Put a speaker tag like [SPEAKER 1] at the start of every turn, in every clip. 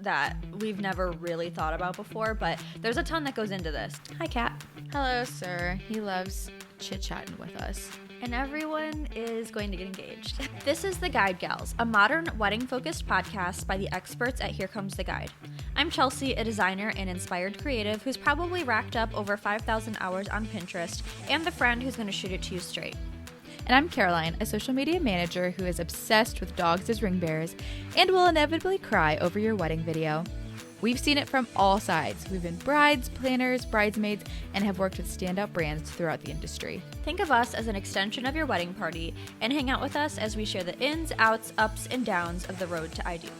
[SPEAKER 1] that we've never really thought about before, but there's a ton that goes into this. Hi, Kat.
[SPEAKER 2] Hello, sir. He loves chit-chatting with us.
[SPEAKER 1] And everyone is going to get engaged. This is The Guide Gals, a modern wedding-focused podcast by the experts at Here Comes the Guide. I'm Chelsea, a designer and inspired creative who's probably racked up over 5,000 hours on Pinterest, and the friend who's going to shoot it to you straight.
[SPEAKER 2] And I'm Caroline, a social media manager who is obsessed with dogs as ring bearers and will inevitably cry over your wedding video. We've seen it from all sides. We've been brides, planners, bridesmaids, and have worked with standout brands throughout the industry.
[SPEAKER 1] Think of us as an extension of your wedding party and hang out with us as we share the ins, outs, ups, and downs of the road to ideal.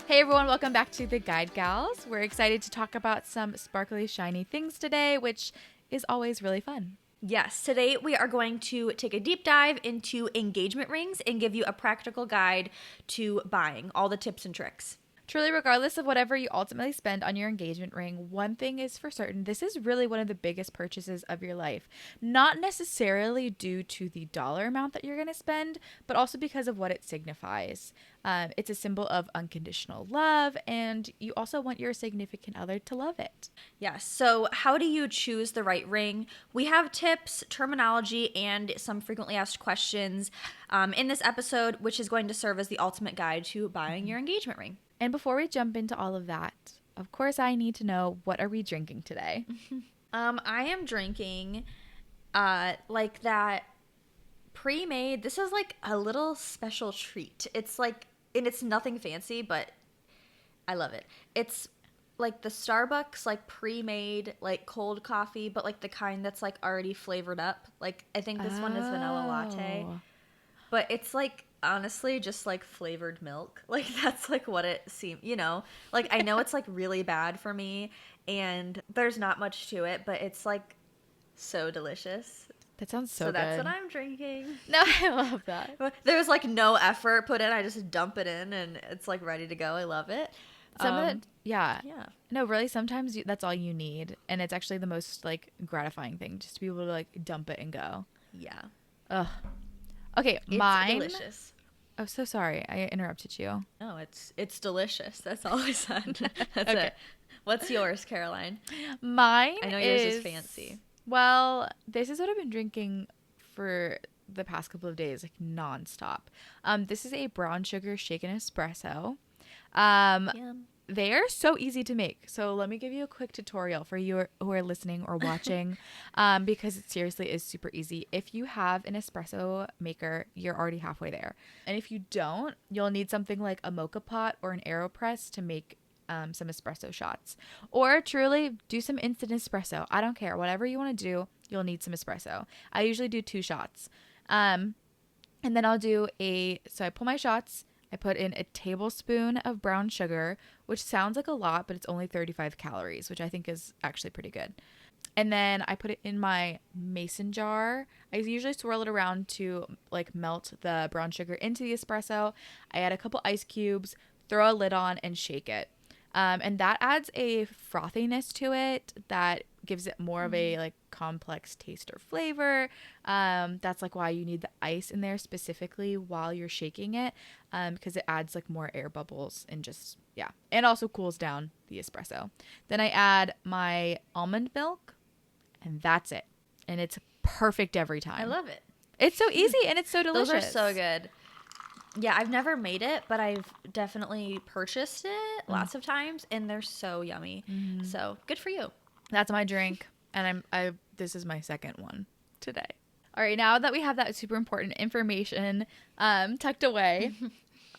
[SPEAKER 2] Hey everyone, welcome back to The Guide Gals. We're excited to talk about some sparkly, shiny things today, which is always really fun.
[SPEAKER 1] Yes, today we are going to take a deep dive into engagement rings and give you a practical guide to buying, all the tips and tricks.
[SPEAKER 2] Truly, regardless of whatever you ultimately spend on your engagement ring, one thing is for certain, this is really one of the biggest purchases of your life. Not necessarily due to the dollar amount that you're going to spend, but also because of what it signifies. It's a symbol of unconditional love, and you also want your significant other to love it.
[SPEAKER 1] Yes, so how do you choose the right ring? We have tips, terminology, and some frequently asked questions in this episode, which is going to serve as the ultimate guide to buying your engagement ring.
[SPEAKER 2] And before we jump into all of that, of course, I need to know, what are we drinking today?
[SPEAKER 1] I am drinking like that pre-made. This is like a little special treat. It's like, and it's nothing fancy, but I love it. It's like the Starbucks like pre-made like cold coffee, but like the kind that's like already flavored up. Like I think this one is vanilla latte, but it's like honestly just like flavored milk. Like that's like what it seems, you know, like I know it's like really bad for me and there's not much to it, but it's like so delicious.
[SPEAKER 2] That sounds so good.
[SPEAKER 1] So that's what I'm drinking.
[SPEAKER 2] No, I love that.
[SPEAKER 1] There's like no effort put in. I just dump it in and it's like ready to go. I love it.
[SPEAKER 2] Yeah. No, really, sometimes that's all you need. And it's actually the most like gratifying thing, just to be able to like dump it and go.
[SPEAKER 1] Yeah.
[SPEAKER 2] Ugh. Okay,
[SPEAKER 1] it's
[SPEAKER 2] mine.
[SPEAKER 1] Delicious.
[SPEAKER 2] Oh, so sorry. I interrupted you.
[SPEAKER 1] No, it's delicious. That's all I said. That's
[SPEAKER 2] Okay.
[SPEAKER 1] it. What's yours, Caroline?
[SPEAKER 2] Mine
[SPEAKER 1] I know yours is fancy.
[SPEAKER 2] Well, this is what I've been drinking for the past couple of days, like nonstop. This is a brown sugar shaken espresso.
[SPEAKER 1] Yum.
[SPEAKER 2] They are so easy to make. So let me give you a quick tutorial for you who are listening or watching, because it seriously is super easy. If you have an espresso maker, you're already halfway there. And if you don't, you'll need something like a mocha pot or an AeroPress to make some espresso shots. Or truly do some instant espresso. I don't care. Whatever you want to do, you'll need some espresso. I usually do 2 shots. And then I'll do so I pull my shots. I put in a tablespoon of brown sugar, which sounds like a lot, but it's only 35 calories, which I think is actually pretty good. And then I put it in my mason jar. I usually swirl it around to like melt the brown sugar into the espresso. I add a couple ice cubes, throw a lid on, and shake it. And that adds a frothiness to it that gives it more of a like complex taste or flavor. That's like why you need the ice in there specifically while you're shaking it, because it adds like more air bubbles and just, yeah. And also cools down the espresso. Then I add my almond milk and that's it. And it's perfect every time.
[SPEAKER 1] I love it.
[SPEAKER 2] It's so easy and it's so delicious.
[SPEAKER 1] Those are so good. Yeah, I've never made it, but I've definitely purchased it lots of times, and they're so yummy. So good for you.
[SPEAKER 2] That's my drink, and this is my second one today. All right, now that we have that super important information tucked away,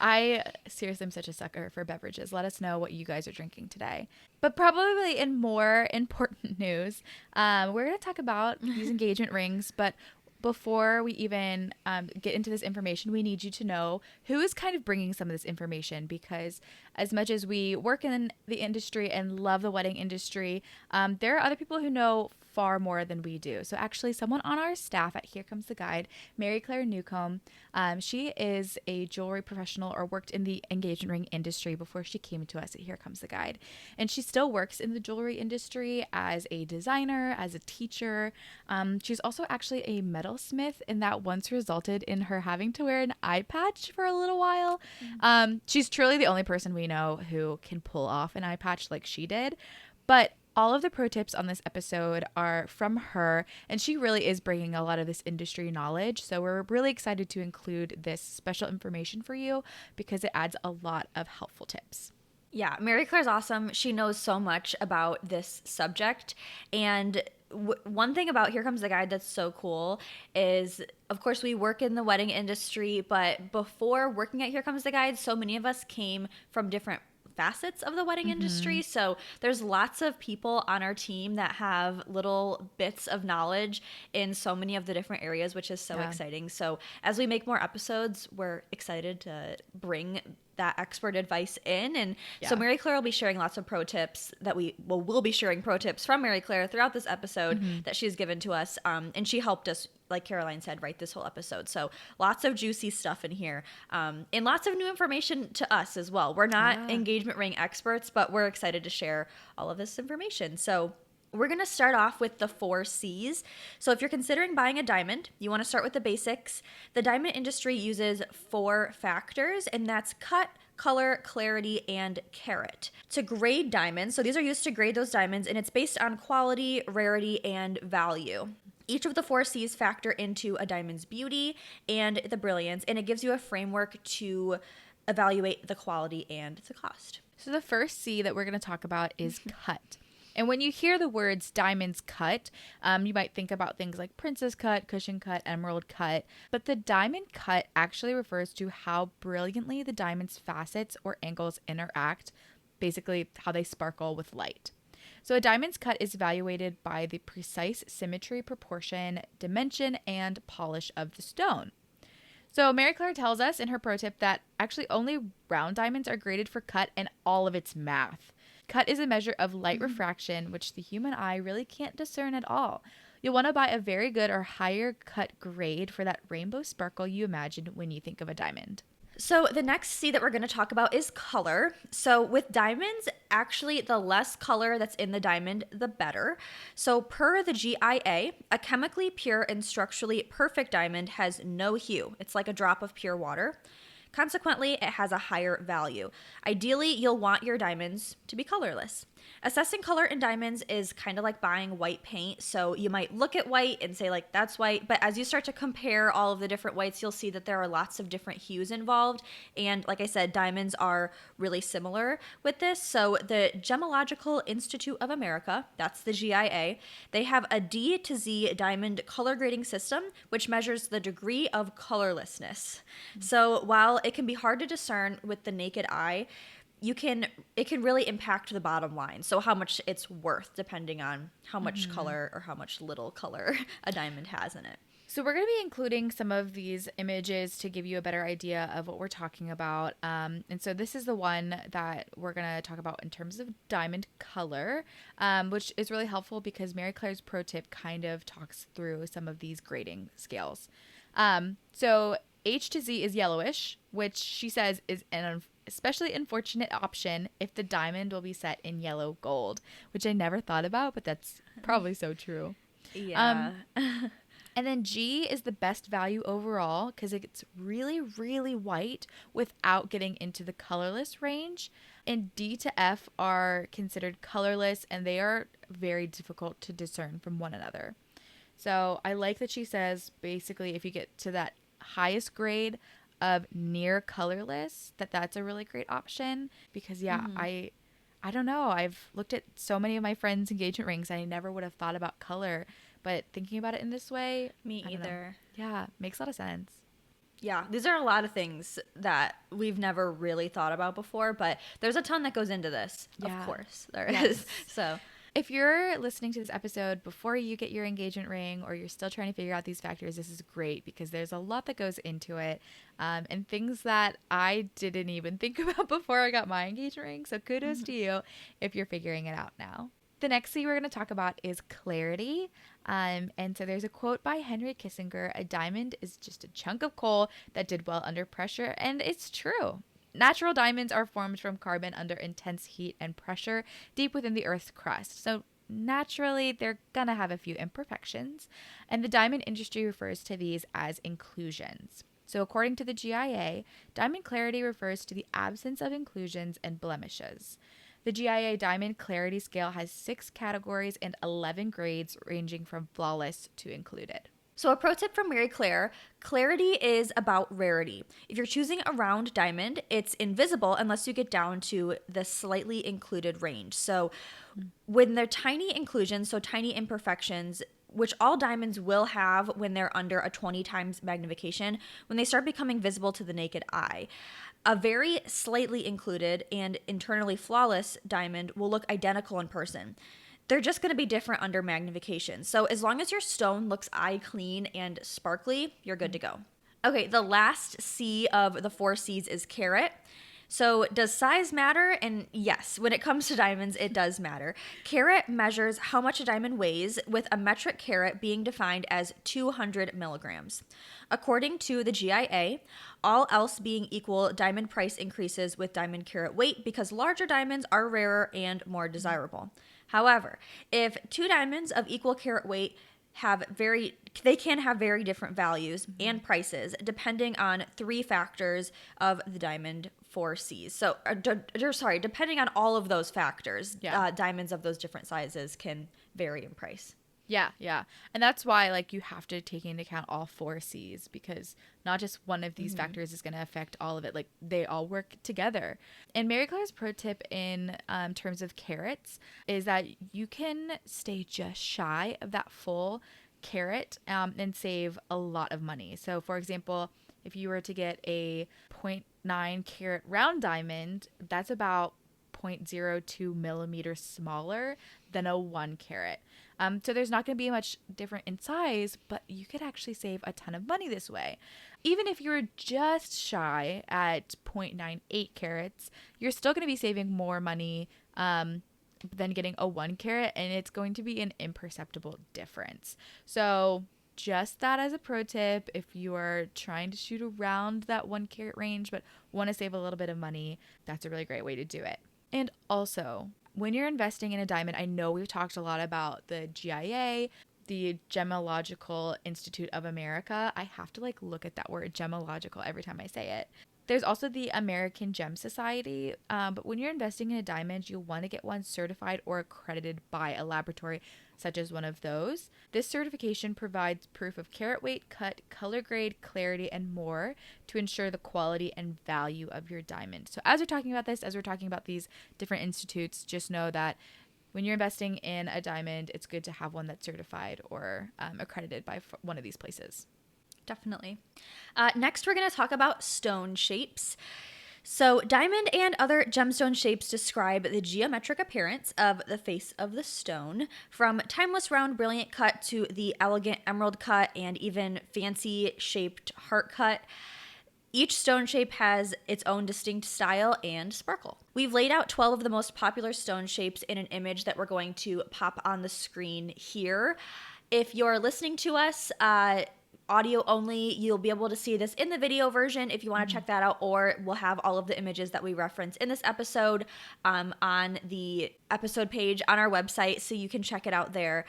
[SPEAKER 2] I seriously am such a sucker for beverages. Let us know what you guys are drinking today. But probably in more important news, we're going to talk about these engagement rings, but before we even get into this information, we need you to know who is kind of bringing some of this information, because as much as we work in the industry and love the wedding industry, there are other people who know far more than we do. So actually, someone on our staff at Here Comes the Guide, Mary Claire Newcomb, she is a jewelry professional or worked in the engagement ring industry before she came to us at Here Comes the Guide. And she still works in the jewelry industry as a designer, as a teacher. She's also actually a metalsmith, and that once resulted in her having to wear an eye patch for a little while. She's truly the only person we know who can pull off an eye patch like she did. But all of the pro tips on this episode are from her, and she really is bringing a lot of this industry knowledge. So we're really excited to include this special information for you because it adds a lot of helpful tips.
[SPEAKER 1] Yeah, Mary Claire's awesome. She knows so much about this subject. And one thing about Here Comes the Guide that's so cool is, of course, we work in the wedding industry, but before working at Here Comes the Guide, so many of us came from different facets of the wedding industry. So there's lots of people on our team that have little bits of knowledge in so many of the different areas, which is so exciting. So as we make more episodes, we're excited to bring that expert advice in. And so Mary Claire will be sharing lots of pro tips that we'll be sharing pro tips from Mary Claire throughout this episode that she's given to us. And she helped us, like Caroline said, write this whole episode. So lots of juicy stuff in here, and lots of new information to us as well. We're not engagement ring experts, but we're excited to share all of this information. So we're going to start off with the 4 C's. So if you're considering buying a diamond, you want to start with the basics. The diamond industry uses 4 factors, and that's cut, color, clarity, and carat. To grade diamonds, so these are used to grade those diamonds, and it's based on quality, rarity, and value. Each of the 4 C's factor into a diamond's beauty and the brilliance, and it gives you a framework to evaluate the quality and the cost.
[SPEAKER 2] So the first C that we're going to talk about is cut. And when you hear the words diamonds cut, you might think about things like princess cut, cushion cut, emerald cut. But the diamond cut actually refers to how brilliantly the diamond's facets or angles interact, basically how they sparkle with light. So a diamond's cut is evaluated by the precise symmetry, proportion, dimension, and polish of the stone. So Mary Claire tells us in her pro tip that actually only round diamonds are graded for cut and all of its math. Cut is a measure of light refraction, which the human eye really can't discern at all. You'll want to buy a very good or higher cut grade for that rainbow sparkle you imagine when you think of a diamond.
[SPEAKER 1] So the next C that we're going to talk about is color. So with diamonds, actually the less color that's in the diamond, the better. So per the GIA, a chemically pure and structurally perfect diamond has no hue. It's like a drop of pure water. Consequently, it has a higher value. Ideally, you'll want your diamonds to be colorless. Assessing color in diamonds is kind of like buying white paint. So you might look at white and say like, that's white. But as you start to compare all of the different whites, you'll see that there are lots of different hues involved. And like I said, diamonds are really similar with this. So the Gemological Institute of America, that's the GIA, they have a D to Z diamond color grading system, which measures the degree of colorlessness. So while it can be hard to discern with the naked eye, it can really impact the bottom line. So how much it's worth depending on how much color or how much little color a diamond has in it.
[SPEAKER 2] So we're going to be including some of these images to give you a better idea of what we're talking about. And so this is the one that we're going to talk about in terms of diamond color, which is really helpful because Mary Claire's pro tip kind of talks through some of these grading scales. So H to Z is yellowish, which she says is an especially unfortunate option if the diamond will be set in yellow gold, which I never thought about, but that's probably so true.
[SPEAKER 1] Yeah.
[SPEAKER 2] And then G is the best value overall because it's really, really white without getting into the colorless range. And D to F are considered colorless, and they are very difficult to discern from one another. So I like that she says basically if you get to that highest grade of near colorless, that's a really great option because I don't know, I've looked at so many of my friends' engagement rings and I never would have thought about color, but thinking about it in this way,
[SPEAKER 1] Me either.
[SPEAKER 2] Yeah, makes a lot of sense.
[SPEAKER 1] Yeah, these are a lot of things that we've never really thought about before, but there's a ton that goes into this.
[SPEAKER 2] Yeah.
[SPEAKER 1] Of course there is. So
[SPEAKER 2] if you're listening to this episode before you get your engagement ring or you're still trying to figure out these factors, this is great because there's a lot that goes into it, and things that I didn't even think about before I got my engagement ring. So kudos to you if you're figuring it out now. The next thing we're going to talk about is clarity. And so there's a quote by Henry Kissinger: "A diamond is just a chunk of coal that did well under pressure." And it's true. Natural diamonds are formed from carbon under intense heat and pressure deep within the Earth's crust. So naturally, they're going to have a few imperfections. And the diamond industry refers to these as inclusions. So according to the GIA, diamond clarity refers to the absence of inclusions and blemishes. The GIA Diamond Clarity Scale has 6 categories and 11 grades, ranging from flawless to included.
[SPEAKER 1] So, a pro tip from Mary Claire: clarity is about rarity. If you're choosing a round diamond, it's invisible unless you get down to the slightly included range. So, when they're tiny inclusions, so tiny imperfections, which all diamonds will have when they're under a 20 times magnification, when they start becoming visible to the naked eye, a very slightly included and internally flawless diamond will look identical in person. They're just going to be different under magnification. So as long as your stone looks eye clean and sparkly, you're good to go. Okay, the last C of the 4 C's is carat. So does size matter? And yes, when it comes to diamonds, it does matter. Carat measures how much a diamond weighs, with a metric carat being defined as 200 milligrams. According to the GIA, all else being equal, diamond price increases with diamond carat weight because larger diamonds are rarer and more desirable. However, if 2 diamonds of equal carat weight they can have very different values and prices depending on 3 factors of the diamond 4 C's. So, depending on all of those factors, diamonds of those different sizes can vary in price.
[SPEAKER 2] Yeah, yeah. And that's why, like, you have to take into account all 4 C's, because not just one of these factors is going to affect all of it. Like, they all work together. And Mary Claire's pro tip in terms of carats is that you can stay just shy of that full carat and save a lot of money. So, for example, if you were to get a 0.9 carat round diamond, that's about 0.02 millimeters smaller than a 1 carat. So there's not going to be much different in size, but you could actually save a ton of money this way. Even if you're just shy at 0.98 carats, you're still going to be saving more money than getting a 1 carat, and it's going to be an imperceptible difference. So just that as a pro tip, if you are trying to shoot around that 1 carat range but want to save a little bit of money, that's a really great way to do it. And also, when you're investing in a diamond, I know we've talked a lot about the GIA, the Gemological Institute of America. I have to look at that word gemological every time I say it. There's also the American Gem Society, but when you're investing in a diamond, you'll want to get one certified or accredited by a laboratory, such as one of those. This certification provides proof of carat weight, cut, color grade, clarity, and more to ensure the quality and value of your diamond. So as we're talking about this, as we're talking about these different institutes, just know that when you're investing in a diamond, it's good to have one that's certified or accredited by one of these places.
[SPEAKER 1] Definitely. Next, we're going to talk about stone shapes. So, diamond and other gemstone shapes describe the geometric appearance of the face of the stone, from timeless round brilliant cut to the elegant emerald cut and even fancy shaped heart cut. Each stone shape has its own distinct style and sparkle. We've laid out 12 of the most popular stone shapes in an image that we're going to pop on the screen here. If you're listening to us, audio only, you'll be able to see this in the video version if you want to check that out, or we'll have all of the images that we reference in this episode on the episode page on our website, so you can check it out there.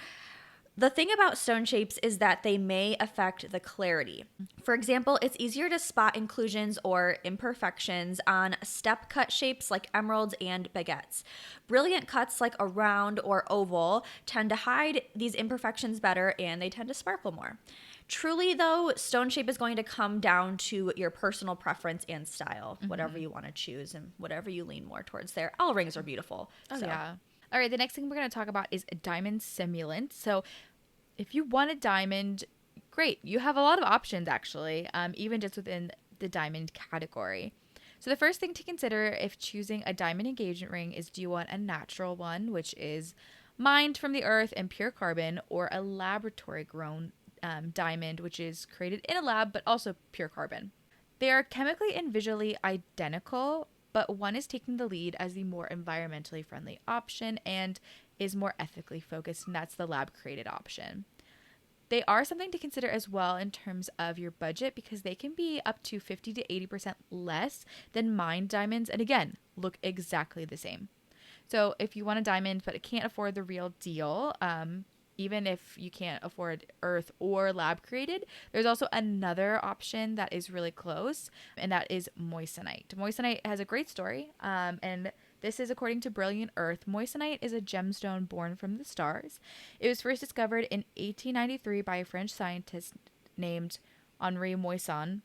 [SPEAKER 1] The thing about stone shapes is that they may affect the clarity. For example, it's easier to spot inclusions or imperfections on step cut shapes like emeralds and baguettes. Brilliant cuts like a round or oval tend to hide these imperfections better, and they tend to sparkle more. Truly, though, stone shape is going to come down to your personal preference and style, whatever you want to choose and whatever you lean more towards there. All rings are beautiful.
[SPEAKER 2] Oh, yeah. All right, the next thing we're going to talk about is a diamond simulant. So if you want a diamond, great. You have a lot of options, actually, even just within the diamond category. So the first thing to consider if choosing a diamond engagement ring is, do you want a natural one, which is mined from the earth and pure carbon, or a laboratory grown diamond, which is created in a lab but also pure carbon. They are chemically and visually identical, but one is taking the lead as the more environmentally friendly option, and is more ethically focused, and that's the lab created option. They are something to consider as well in terms of your budget because they can be up to 50 to 80% less than mined diamonds, and again, look exactly the same. So if you want a diamond but can't afford the real deal, even if you can't afford earth or lab created, there's also another option that is really close, and that is moissanite. Moissanite has a great story, and this is according to Brilliant Earth. Moissanite is a gemstone born from the stars. It was first discovered in 1893 by a French scientist named Henri Moissan,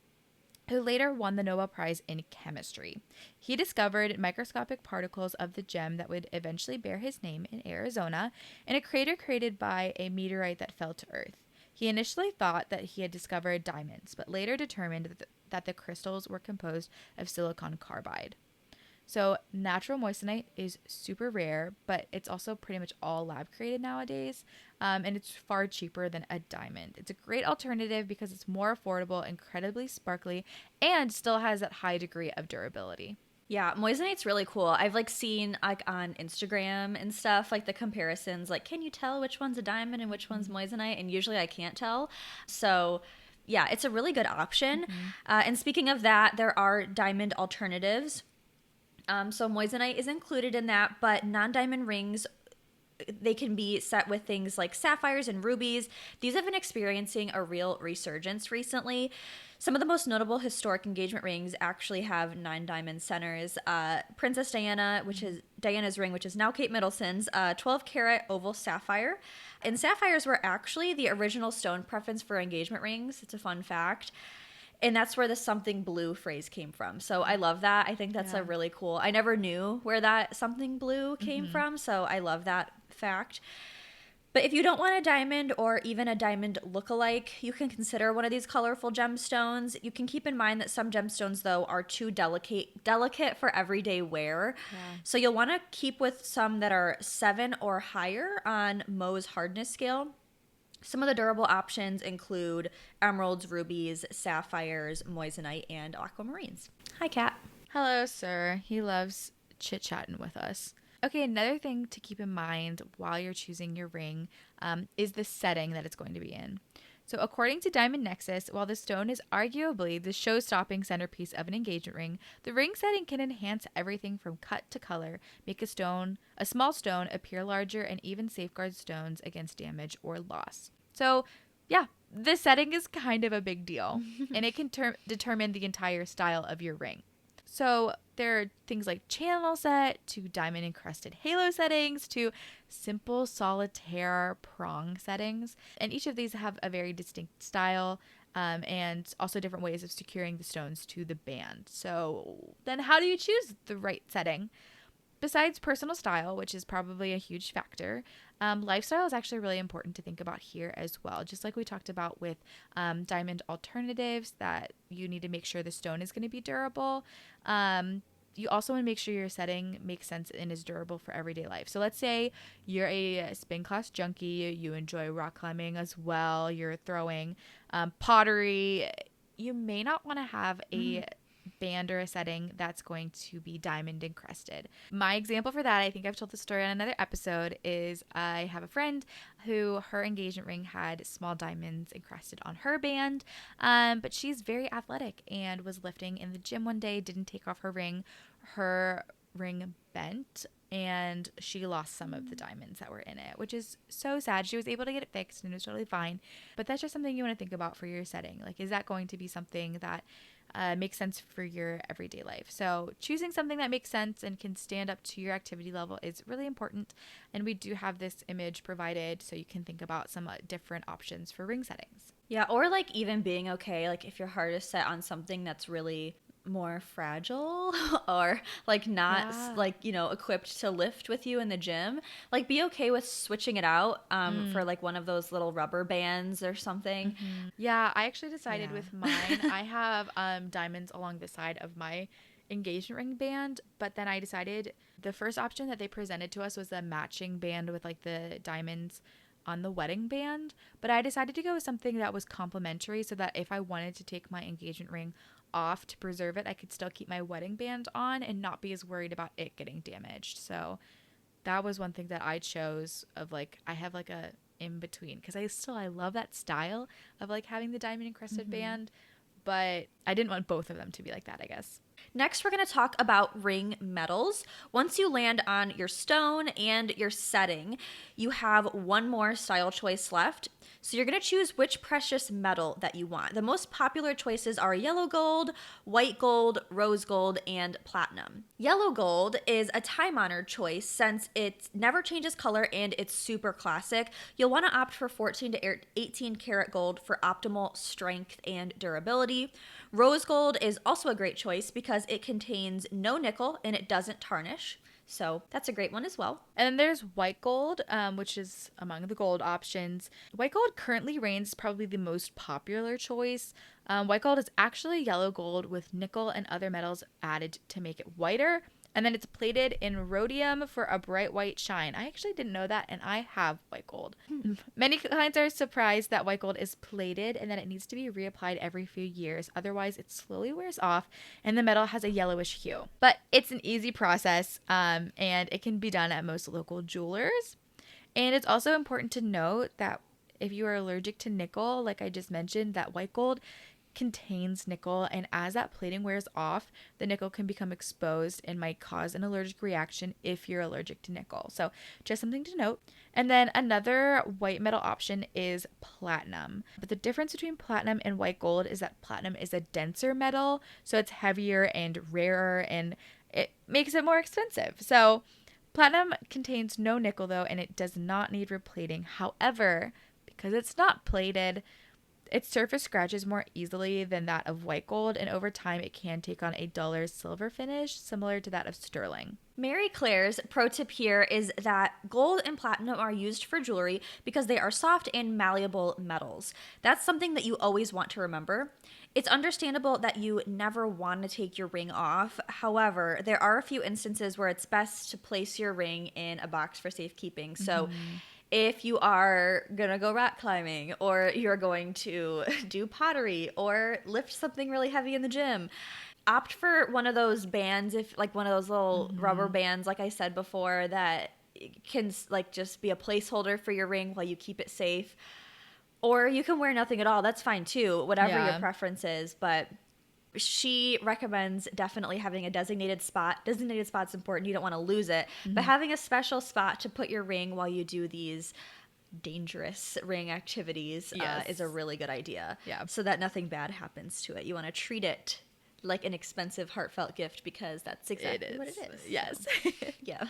[SPEAKER 2] who later won the Nobel Prize in Chemistry. He discovered microscopic particles of the gem that would eventually bear his name in Arizona in a crater created by a meteorite that fell to Earth. He initially thought that he had discovered diamonds, but later determined that the crystals were composed of silicon carbide. So natural moissanite is super rare, but it's also pretty much all lab created nowadays, and it's far cheaper than a diamond. It's a great alternative because it's more affordable, incredibly sparkly, and still has that high degree of durability.
[SPEAKER 1] Yeah, moissanite's really cool. I've like seen like on Instagram and stuff like the comparisons. Like, can you tell which one's a diamond and which one's moissanite? And usually I can't tell. So yeah, it's a really good option.
[SPEAKER 2] Mm-hmm.
[SPEAKER 1] And speaking of that, there are diamond alternatives. So moissanite is included in that, but non-diamond rings, they can be set with things like sapphires and rubies. These have been experiencing a real resurgence recently. Some of the most notable historic engagement rings actually have 9 diamond centers. Princess Diana, which is Diana's ring, which is now Kate Middleton's, 12-carat oval sapphire. And sapphires were actually the original stone preference for engagement rings. It's a fun fact. And that's where the something blue phrase came from. So I love that. I think that's a really cool. I never knew where that something blue came from. So I love that fact. But if you don't want a diamond or even a diamond look-alike, you can consider one of these colorful gemstones. You can keep in mind that some gemstones, though, are too delicate for everyday wear.
[SPEAKER 2] Yeah.
[SPEAKER 1] So you'll want to keep with some that are 7 or higher on Mohs hardness scale. Some of the durable options include emeralds, rubies, sapphires, moissanite, and aquamarines. Hi, Kat.
[SPEAKER 2] Hello, sir. He loves chit-chatting with us. Okay, another thing to keep in mind while you're choosing your ring is the setting that it's going to be in. So according to Diamond Nexus, while the stone is arguably the show-stopping centerpiece of an engagement ring, the ring setting can enhance everything from cut to color, make a small stone appear larger, and even safeguard stones against damage or loss. So yeah, this setting is kind of a big deal, and it can determine the entire style of your ring. So there are things like channel set to diamond encrusted halo settings to simple solitaire prong settings. And each of these have a very distinct style and also different ways of securing the stones to the band. So then how do you choose the right setting? Besides personal style, which is probably a huge factor, lifestyle is actually really important to think about here as well. Just like we talked about with diamond alternatives, that you need to make sure the stone is going to be durable. You also want to make sure your setting makes sense and is durable for everyday life. So let's say you're a spin class junkie, you enjoy rock climbing as well, you're throwing pottery. You may not want to have a band or a setting that's going to be diamond encrusted. My example for that, I think I've told the story on another episode, is I have a friend who her engagement ring had small diamonds encrusted on her band, but she's very athletic and was lifting in the gym one day, didn't take off her ring. Her ring bent and she lost some of the diamonds that were in it, which is so sad. She was able to get it fixed and it was totally fine, but that's just something you want to think about for your setting. Like, is that going to be something that makes sense for your everyday life? So choosing something that makes sense and can stand up to your activity level is really important. And we do have this image provided so you can think about some different options for ring settings.
[SPEAKER 1] Yeah, or like even being okay, like if your heart is set on something that's really more fragile or like not like, you know, equipped to lift with you in the gym, like be okay with switching it out for like one of those little rubber bands or something.
[SPEAKER 2] Yeah, I actually decided with mine, I have diamonds along the side of my engagement ring band, but then I decided the first option that they presented to us was the matching band with like the diamonds on the wedding band, but I decided to go with something that was complementary so that if I wanted to take my engagement ring off to preserve it, I could still keep my wedding band on and not be as worried about it getting damaged. So that was one thing that I chose of like, I have like a in between because I love that style of like having the diamond encrusted band, but I didn't want both of them to be like that, I guess.
[SPEAKER 1] Next, we're going to talk about ring metals. Once you land on your stone and your setting, you have one more style choice left. So you're going to choose which precious metal that you want. The most popular choices are yellow gold, white gold, rose gold, and platinum. Yellow gold is a time-honored choice since it never changes color and it's super classic. You'll want to opt for 14 to 18 karat gold for optimal strength and durability. Rose gold is also a great choice because it contains no nickel and it doesn't tarnish. So that's a great one as well.
[SPEAKER 2] And then there's white gold, which is among the gold options. White gold currently reigns probably the most popular choice. White gold is actually yellow gold with nickel and other metals added to make it whiter. And then it's plated in rhodium for a bright white shine. I actually didn't know that, and I have white gold. Many clients are surprised that white gold is plated and that it needs to be reapplied every few years. Otherwise, it slowly wears off and the metal has a yellowish hue. But it's an easy process, and it can be done at most local jewelers. And it's also important to note that if you are allergic to nickel, like I just mentioned, that white gold contains nickel, and as that plating wears off, the nickel can become exposed and might cause an allergic reaction if you're allergic to nickel. So just something to note. And then another white metal option is platinum. But the difference between platinum and white gold is that platinum is a denser metal, so it's heavier and rarer, and it makes it more expensive. So platinum contains no nickel though, and it does not need replating. However, because it's not plated, its surface scratches more easily than that of white gold, and over time it can take on a duller silver finish, similar to that of sterling.
[SPEAKER 1] Mary Claire's pro tip here is that gold and platinum are used for jewelry because they are soft and malleable metals. That's something that you always want to remember. It's understandable that you never want to take your ring off. However, there are a few instances where it's best to place your ring in a box for safekeeping. So if you are going to go rock climbing, or you're going to do pottery or lift something really heavy in the gym, opt for one of those bands, if like one of those little rubber bands, like I said before, that can like just be a placeholder for your ring while you keep it safe. Or you can wear nothing at all. That's fine too, whatever your preference is. But she recommends definitely having a designated spot. Designated spot's important. You don't want to lose it. But having a special spot to put your ring while you do these dangerous ring activities is a really good idea.
[SPEAKER 2] Yeah.
[SPEAKER 1] So that nothing bad happens to it. You want to treat it like an expensive, heartfelt gift because that's exactly what it is.
[SPEAKER 2] Yes.
[SPEAKER 1] So, yeah.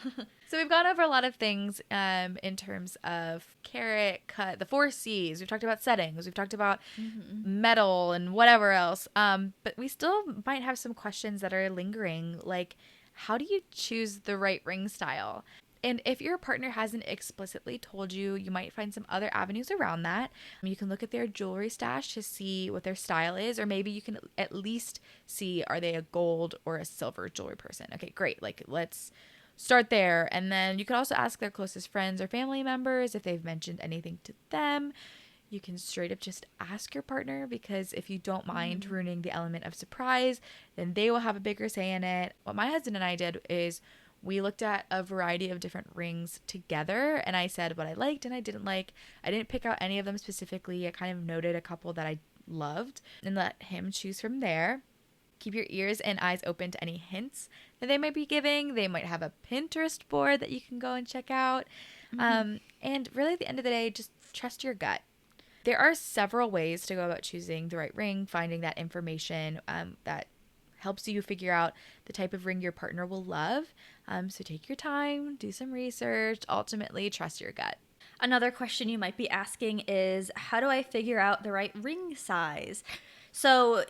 [SPEAKER 2] So we've gone over a lot of things in terms of carat, cut, the 4 C's. We've talked about settings. We've talked about metal and whatever else. But we still might have some questions that are lingering, like how do you choose the right ring style? And if your partner hasn't explicitly told you, you might find some other avenues around that. You can look at their jewelry stash to see what their style is, or maybe you can at least see, are they a gold or a silver jewelry person? Okay, great. Like, let's start there. And then you could also ask their closest friends or family members if they've mentioned anything to them. You can straight up just ask your partner, because if you don't mind ruining the element of surprise, then they will have a bigger say in it. What my husband and I did is we looked at a variety of different rings together, and I said what I liked and I didn't like. I didn't pick out any of them specifically. I kind of noted a couple that I loved and let him choose from there. Keep your ears and eyes open to any hints that they might be giving. They might have a Pinterest board that you can go and check out. And really at the end of the day, just trust your gut. There are several ways to go about choosing the right ring, finding that information that helps you figure out the type of ring your partner will love. So take your time, do some research, ultimately trust your gut.
[SPEAKER 1] Another question you might be asking is, how do I figure out the right ring size? So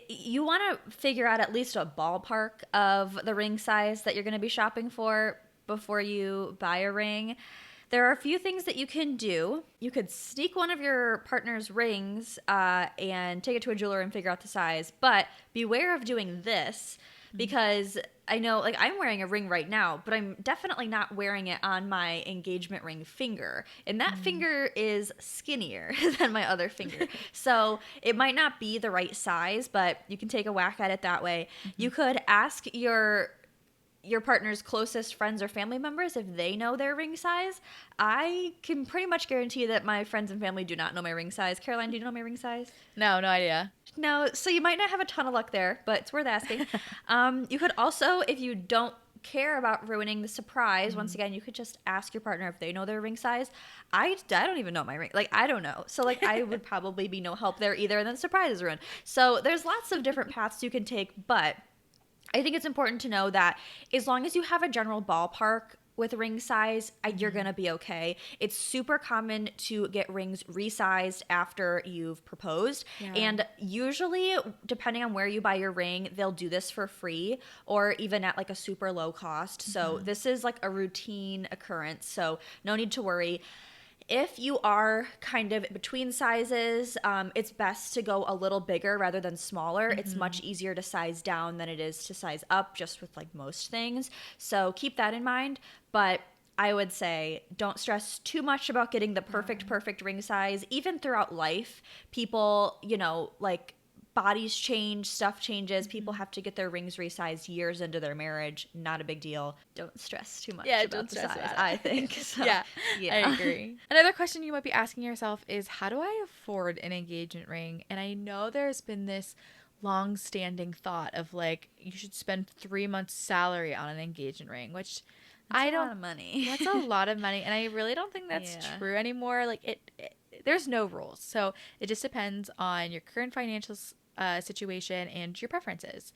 [SPEAKER 1] you want to figure out at least a ballpark of the ring size that you're going to be shopping for before you buy a ring. There are a few things that you can do. You could sneak one of your partner's rings and take it to a jeweler and figure out the size. But beware of doing this, because I know, like, I'm wearing a ring right now, but I'm definitely not wearing it on my engagement ring finger. And that finger is skinnier than my other finger. So it might not be the right size, but you can take a whack at it that way. You could ask your your partner's closest friends or family members, if they know their ring size, I can pretty much guarantee that my friends and family do not know my ring size. Caroline, do you know my ring size?
[SPEAKER 2] No, no idea.
[SPEAKER 1] No, so you might not have a ton of luck there, but it's worth asking. You could also, if you don't care about ruining the surprise, once again, you could just ask your partner if they know their ring size. I don't even know my ring. Like, I don't know. So, like, I would probably be no help there either, and then the surprise is ruined. So there's lots of different paths you can take, but I think it's important to know that as long as you have a general ballpark with ring size, you're going to be okay. It's super common to get rings resized after you've proposed.
[SPEAKER 2] Yeah.
[SPEAKER 1] And usually, depending on where you buy your ring, they'll do this for free or even at like a super low cost. So this is like a routine occurrence. So no need to worry. If you are kind of between sizes, it's best to go a little bigger rather than smaller. It's much easier to size down than it is to size up, just with like most things. So keep that in mind. But I would say don't stress too much about getting the perfect ring size. Even throughout life, people, like bodies change, stuff changes. People have to get their rings resized years into their marriage. Not a big deal. Don't stress too much about the size, I think. So,
[SPEAKER 2] yeah, I agree. Another question you might be asking yourself is, how do I afford an engagement ring? And I know there's been this long-standing thought of like, you should spend 3 months' salary on an engagement ring, which
[SPEAKER 1] that's a lot of money.
[SPEAKER 2] That's a lot of money, and I really don't think that's true anymore. Like, there's no rules, so it just depends on your current financial situation and your preferences.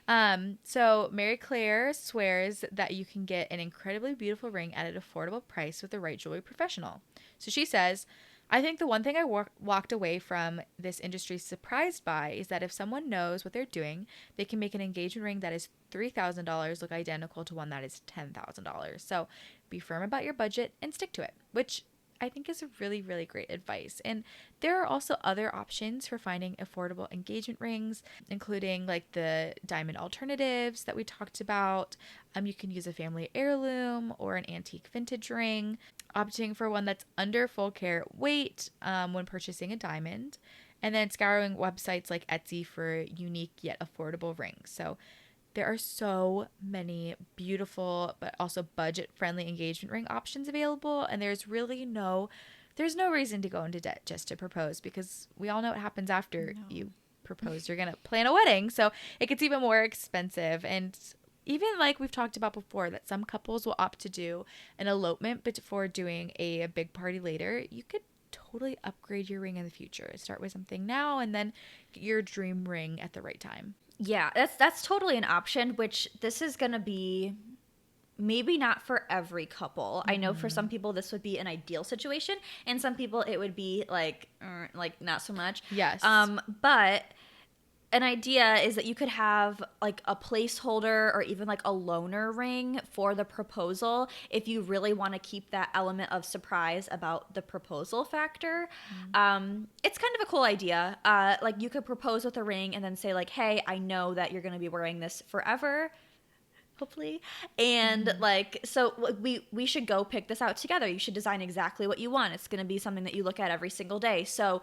[SPEAKER 2] So Mary Claire swears that you can get an incredibly beautiful ring at an affordable price with the right jewelry professional. So she says, I think the one thing I walked away from this industry surprised by is that if someone knows what they're doing, they can make an engagement ring that is $3,000 look identical to one that is $10,000. So be firm about your budget and stick to it, which I think is a really, really great advice. And there are also other options for finding affordable engagement rings, including like the diamond alternatives that we talked about. You can use a family heirloom or an antique vintage ring, opting for one that's under full carat weight when purchasing a diamond, and then scouring websites like Etsy for unique yet affordable rings. So there are so many beautiful but also budget-friendly engagement ring options available, and there's no reason to go into debt just to propose, because we all know what happens after you propose. You're going to plan a wedding, so it gets even more expensive. And even like we've talked about before, that some couples will opt to do an elopement before doing a big party later. You could totally upgrade your ring in the future. Start with something now and then get your dream ring at the right time.
[SPEAKER 1] Yeah, that's totally an option, which this is going to be maybe not for every couple. I know for some people this would be an ideal situation, and some people it would be like not so much.
[SPEAKER 2] Yes.
[SPEAKER 1] But an idea is that you could have like a placeholder or even like a loaner ring for the proposal if you really want to keep that element of surprise about the proposal factor. It's kind of a cool idea. Like you could propose with a ring and then say like, hey, I know that you're going to be wearing this forever, hopefully, and like, so we should go pick this out together. You should design exactly what you want. It's going to be something that you look at every single day. So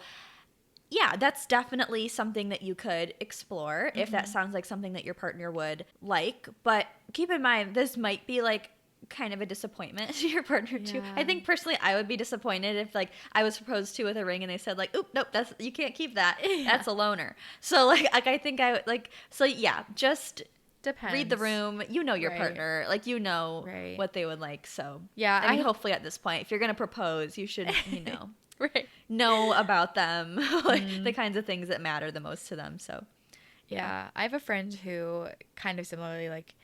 [SPEAKER 1] yeah, that's definitely something that you could explore if that sounds like something that your partner would like. But keep in mind, this might be like kind of a disappointment to your partner too. I think personally I would be disappointed if like I was proposed to with a ring and they said like, oop, nope, that's, you can't keep that. That's a loaner. So like I think I would like, so yeah, just
[SPEAKER 2] depends.
[SPEAKER 1] Read the room. You know your partner. Like, you know what they would like. So
[SPEAKER 2] yeah,
[SPEAKER 1] I mean, hopefully at this point, if you're going to propose, you should,
[SPEAKER 2] right.
[SPEAKER 1] know about them, like the kinds of things that matter the most to them. So
[SPEAKER 2] yeah, I have a friend who kind of similarly, like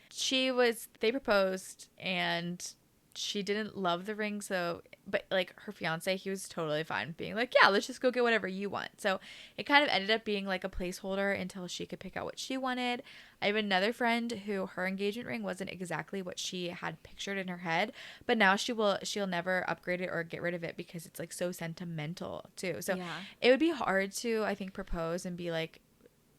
[SPEAKER 2] they proposed and she didn't love the ring. So, but like her fiance, he was totally fine being like, yeah, let's just go get whatever you want. So it kind of ended up being like a placeholder until she could pick out what she wanted. I have another friend who her engagement ring wasn't exactly what she had pictured in her head, but now she'll never upgrade it or get rid of it because it's like so sentimental too. So it would be hard to, I think, propose and be like,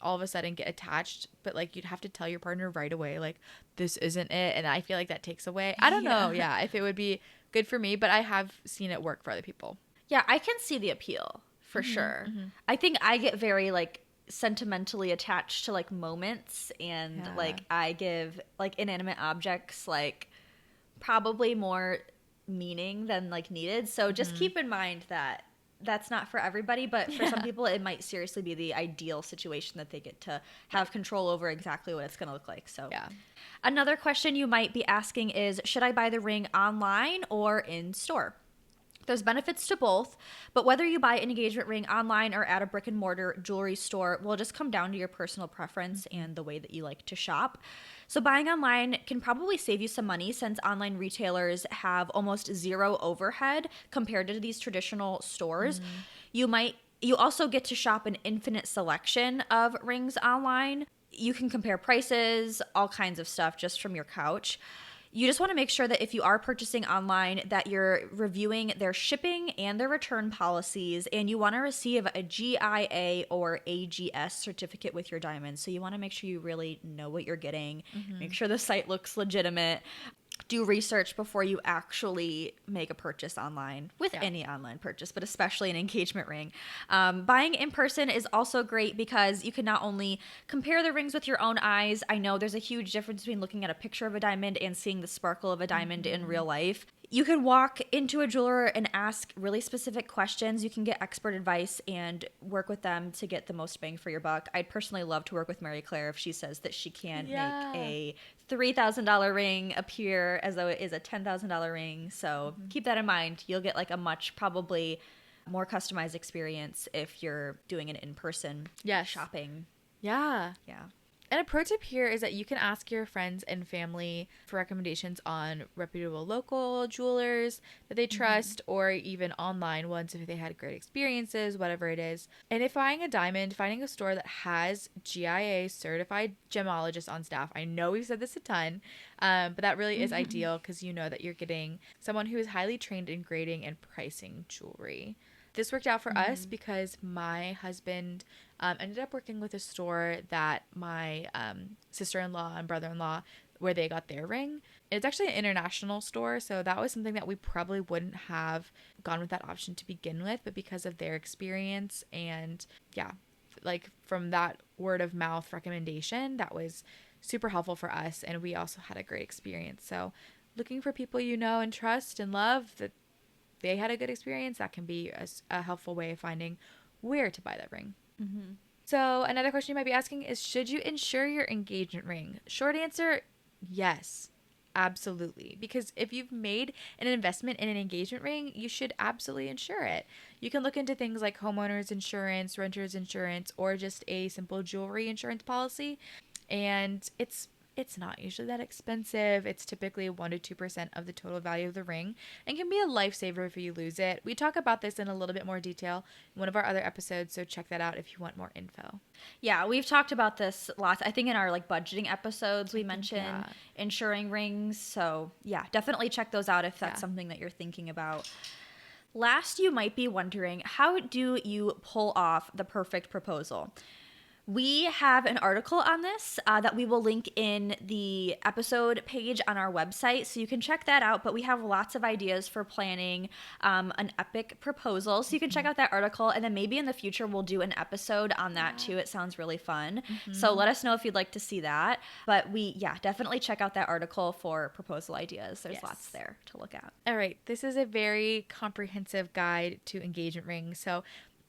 [SPEAKER 2] all of a sudden get attached, but like you'd have to tell your partner right away, like, this isn't it. And I feel like that takes away, I don't know, if it would be good for me, but I have seen it work for other people.
[SPEAKER 1] Yeah, I can see the appeal for sure. I think I get very like sentimentally attached to like moments, and
[SPEAKER 2] Yeah.
[SPEAKER 1] like I give like inanimate objects like probably more meaning than like needed. So just
[SPEAKER 2] Hmm.
[SPEAKER 1] keep in mind that that's not for everybody, but for some
[SPEAKER 2] Yeah.
[SPEAKER 1] people it might seriously be the ideal situation that they get to have control over exactly what it's going to look like. So
[SPEAKER 2] Yeah.
[SPEAKER 1] another question you might be asking is, should I buy the ring online or in store? There's benefits to both, but whether you buy an engagement ring online or at a brick and mortar jewelry store will just come down to your personal preference
[SPEAKER 2] Hmm.
[SPEAKER 1] and the way that you like to shop. So, buying online can probably save you some money since online retailers have almost zero overhead compared to these traditional stores.
[SPEAKER 2] Mm.
[SPEAKER 1] You also get to shop an infinite selection of rings online. You can compare prices, all kinds of stuff just from your couch. You just want to make sure that if you are purchasing online that you're reviewing their shipping and their return policies, and you want to receive a GIA or AGS certificate with your diamonds. So you want to make sure you really know what you're getting, make
[SPEAKER 2] Hmm.
[SPEAKER 1] sure the site looks legitimate. Do research before you actually make a purchase online, with
[SPEAKER 2] Yeah.
[SPEAKER 1] any online purchase, but especially an engagement ring. Buying in person is also great because you can not only compare the rings with your own eyes. I know there's a huge difference between looking at a picture of a diamond and seeing the sparkle of a diamond in
[SPEAKER 2] Hmm.
[SPEAKER 1] real life. You can walk into a jeweler and ask really specific questions. You can get expert advice and work with them to get the most bang for your buck. I'd personally love to work with Mary Claire if she says that she can make
[SPEAKER 2] Yeah.
[SPEAKER 1] a $3,000 ring appear as though it is a $10,000 ring. So
[SPEAKER 2] Hmm.
[SPEAKER 1] keep that in mind. You'll get like a much probably more customized experience if you're doing it in person
[SPEAKER 2] Yes.
[SPEAKER 1] shopping.
[SPEAKER 2] Yeah.
[SPEAKER 1] Yeah.
[SPEAKER 2] And a pro tip here is that you can ask your friends and family for recommendations on reputable local jewelers that they trust, or even online ones if they had great experiences, whatever it is. And if buying a diamond, finding a store that has GIA certified gemologists on staff. I know we've said this a ton, but that really is ideal because you know that you're getting someone who is highly trained in grading and pricing jewelry. This worked out for us because my husband ended up working with a store that my sister-in-law and brother-in-law, where they got their ring. It's actually an international store, so that was something that we probably wouldn't have gone with that option to begin with, but because of their experience and yeah, like from that word of mouth recommendation, that was super helpful for us, and we also had a great experience. So looking for people you know and trust and love that they had a good experience, that can be a helpful way of finding where to buy that ring.
[SPEAKER 1] Mm-hmm.
[SPEAKER 2] So another question you might be asking is, should you insure your engagement ring? Short answer, yes. Absolutely. Because if you've made an investment in an engagement ring, you should absolutely insure it. You can look into things like homeowners insurance, renters insurance, or just a simple jewelry insurance policy. And it's not usually that expensive. It's typically 1 to 2% of the total value of the ring and can be a lifesaver if you lose it. We talk about this in a little bit more detail in one of our other episodes, so check that out if you want more info.
[SPEAKER 1] Yeah, we've talked about this lots. I think in our like budgeting episodes
[SPEAKER 2] I
[SPEAKER 1] we
[SPEAKER 2] think,
[SPEAKER 1] mention
[SPEAKER 2] yeah.
[SPEAKER 1] insuring rings. So, yeah, definitely check those out if that's
[SPEAKER 2] Yeah.
[SPEAKER 1] something that you're thinking about. Last, you might be wondering, how do you pull off the perfect proposal? We have an article on this that we will link in the episode page on our website, so you can check that out. But we have lots of ideas for planning an epic proposal, so you can check out that article, and then maybe in the future we'll do an episode on that
[SPEAKER 2] Yeah.
[SPEAKER 1] too. It sounds really fun. So
[SPEAKER 2] Mm-hmm.
[SPEAKER 1] let us know if you'd like to see that. But yeah, definitely check out that article for proposal ideas. There's lots
[SPEAKER 2] Yes.
[SPEAKER 1] there to look at.
[SPEAKER 2] All right. This is a very comprehensive guide to engagement rings. So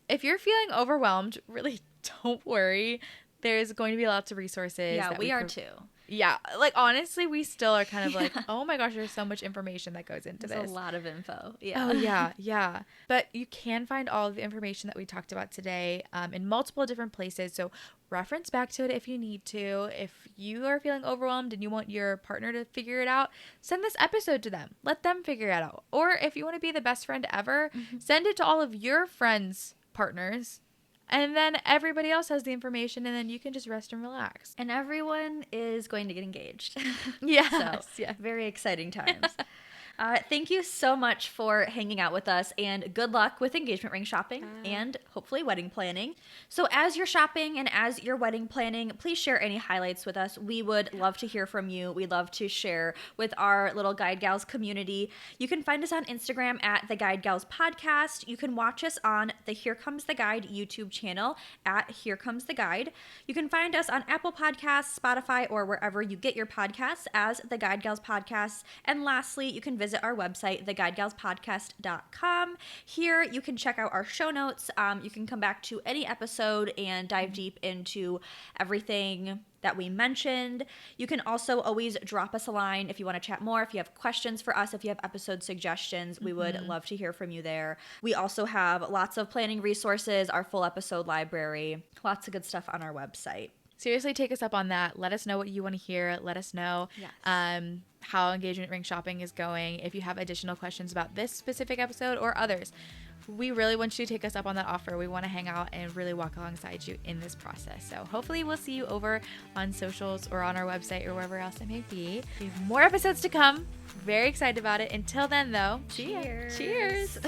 [SPEAKER 2] if you're feeling overwhelmed, really don't worry. There's going to be lots of resources
[SPEAKER 1] Yeah,
[SPEAKER 2] that
[SPEAKER 1] we are too.
[SPEAKER 2] yeah, like honestly, we still are kind of like,
[SPEAKER 1] Yeah.
[SPEAKER 2] oh my gosh, there's so much information that goes into
[SPEAKER 1] There's a
[SPEAKER 2] this.
[SPEAKER 1] lot of info.
[SPEAKER 2] Oh,
[SPEAKER 1] Yeah.
[SPEAKER 2] yeah, yeah. But you can find all of the information that we talked about today in multiple different places. So reference back to it if you need to. If you are feeling overwhelmed and you want your partner to figure it out, send this episode to them. Let them figure it out. Or if you want to be the best friend ever, send it to all of your friends' partners. And then everybody else has the information, and then you can just rest and relax.
[SPEAKER 1] And everyone is going to get engaged.
[SPEAKER 2] Yes,
[SPEAKER 1] So,
[SPEAKER 2] yeah.
[SPEAKER 1] very exciting times. Thank you so much for hanging out with us, and good luck with engagement ring shopping and hopefully wedding planning. So as you're shopping and as you're wedding planning, please share any highlights with us. We would love to hear from you. We'd love to share with our little Guide Gals community. You can find us on Instagram at the Guide Gals Podcast. You can watch us on the Here Comes the Guide YouTube channel at Here Comes the Guide. You can find us on Apple Podcasts, Spotify, or wherever you get your podcasts as the Guide Gals Podcast. And lastly, you can visit our website, theguidegalspodcast.com. Here, you can check out our show notes. You can come back to any episode and dive deep into everything that we mentioned. You can also always drop us a line if you want to chat more, if you have questions for us, if you have episode suggestions. We would love to hear from you there. We also have lots of planning resources, our full episode library, lots of good stuff on our website.
[SPEAKER 2] Seriously, take us up on that. Let us know what you want to hear. Let us know how engagement ring shopping is going. If you have additional questions about this specific episode or others, we really want you to take us up on that offer. We want to hang out and really walk alongside you in this process. So hopefully we'll see you over on socials or on our website or wherever else it may be. We have more episodes to come. Very excited about it. Until then, though,
[SPEAKER 1] Cheers.
[SPEAKER 2] Cheers.